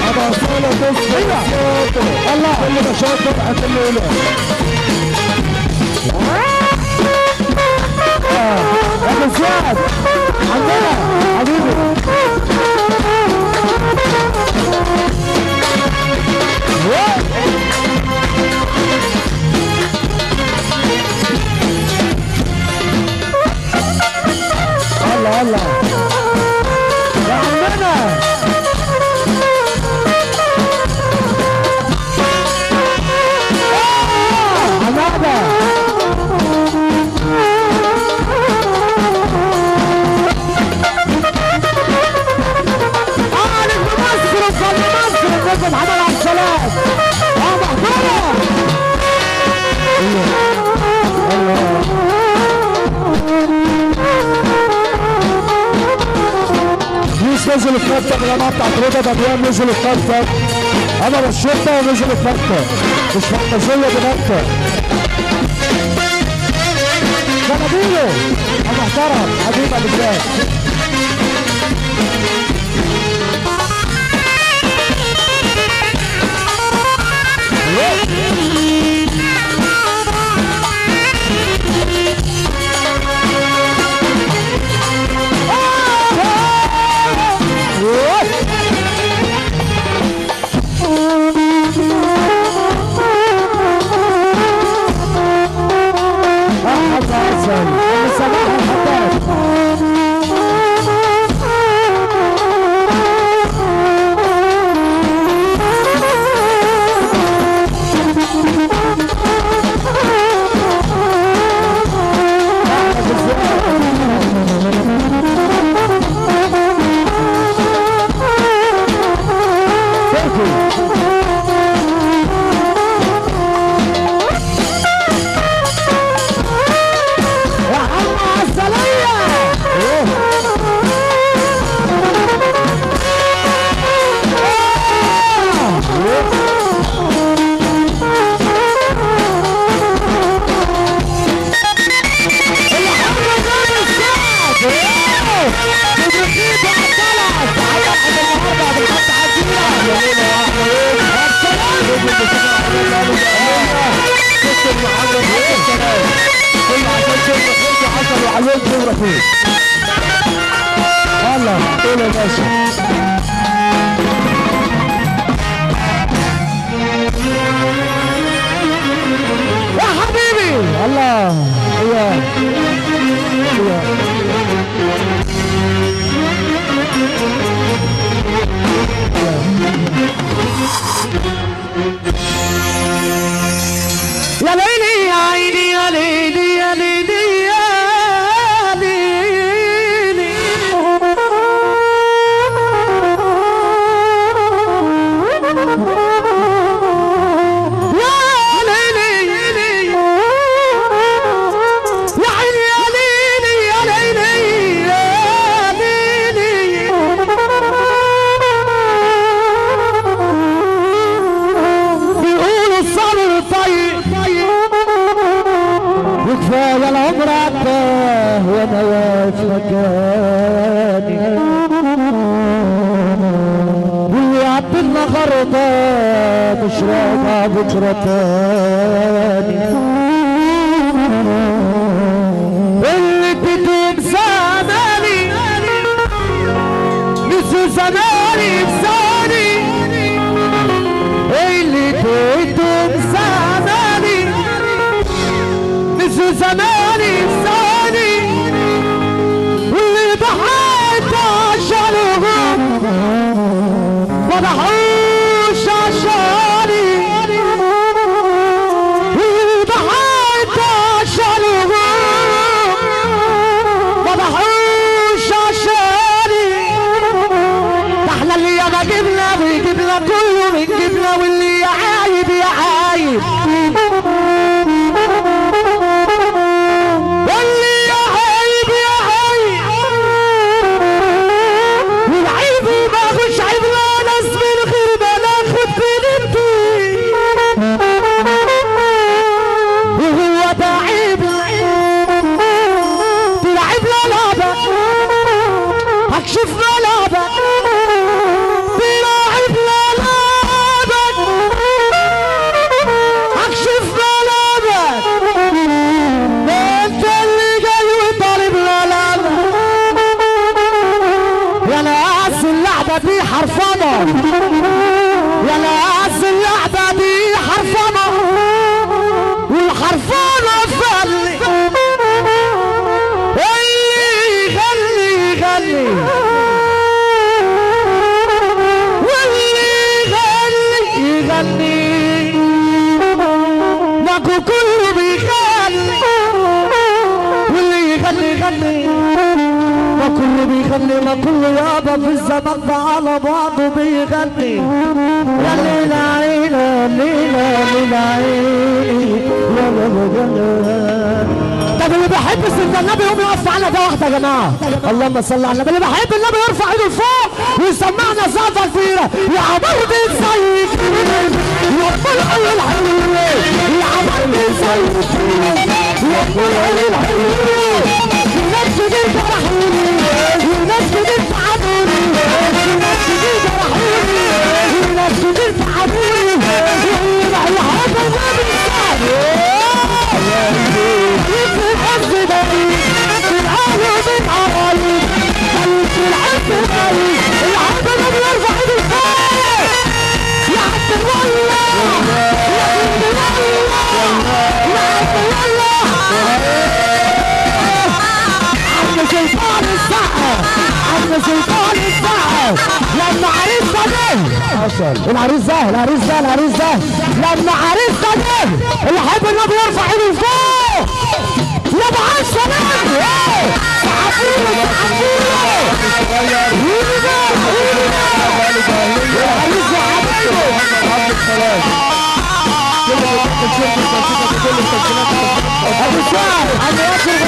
ابو صالح تسمع صوته الله اللي بشاطر هتقول له ابو زياد عندنا حبيبي الله الله يا عمنا حماده محمد عبد السلام محترم مش نزل الخطه يا جماعه بتاعت رضا بدوان نزل الخطه انا بالشرطه ونزل الخطه مش فانتازيه دي خطه جنابيله محترم حبيب ابو زياد الله قول يا باشا يا حبيبي الله ايوه يا ليلي يا عيني يا ليلي يا ليلي كفاية العمر عداه وانا واقف مكاني واللي عدى النهارده مش راجع بكره تاني اللي بدون زماني نسوا زماني بثاني اللي بدون زماني زماني ثاني واللي ضحيت عشانهم ما ضحوش عشاني واللي ضحيت عشانهم ما ضحوش عشاني ده احنا اللي ياما جبنا ويجيبنا كله من جبنا واللي يعايب يعايب شفنا لعبة بيلعب اللعبة دي حرفانة، يا ناس اللعبة دي حرفانة، والحرفانة فلي اللي يغني يغني واللي يغني يغني، ماكو كله بيغني واللي يغني يغني، ما كله بيغني ما كله يابا في الزمن ده على بعضه بيغني. يا ليلى عيني ليلى ليلى عيني يا بابا. طب اللي بيحب سيدنا النبي يقوم يقف معانا ده واحده يا جماعه. اللهم صل على النبي. اللي بيحب النبي يرفع ايده لفوق ويسمعنا سقفه كبيره. يا عمر بن سيد يا ابو العلي الحلوين، يا عمر بن سيد يا ابو العلي الحلوين، ناس جديد فرحوني وناس جديد تعبوني، ناس جديد فرحوني وناس جديد تعبوني، واللي حب النبي الثاني في الحب داري في العالم بالعالي في الحب داري. الحب النبي يرفع ايده لفوق يا عبد الله يا عبد الله يا عبد الله. سلطان السقا عم سلطان السقا لما عريسنا جه العريس ده لما عريسنا جه اللي حب النبي يرفع ايده لفوق يا ابو عشرة نبي سعفوله العريس يا حبيبي ابو سعد عم ياسر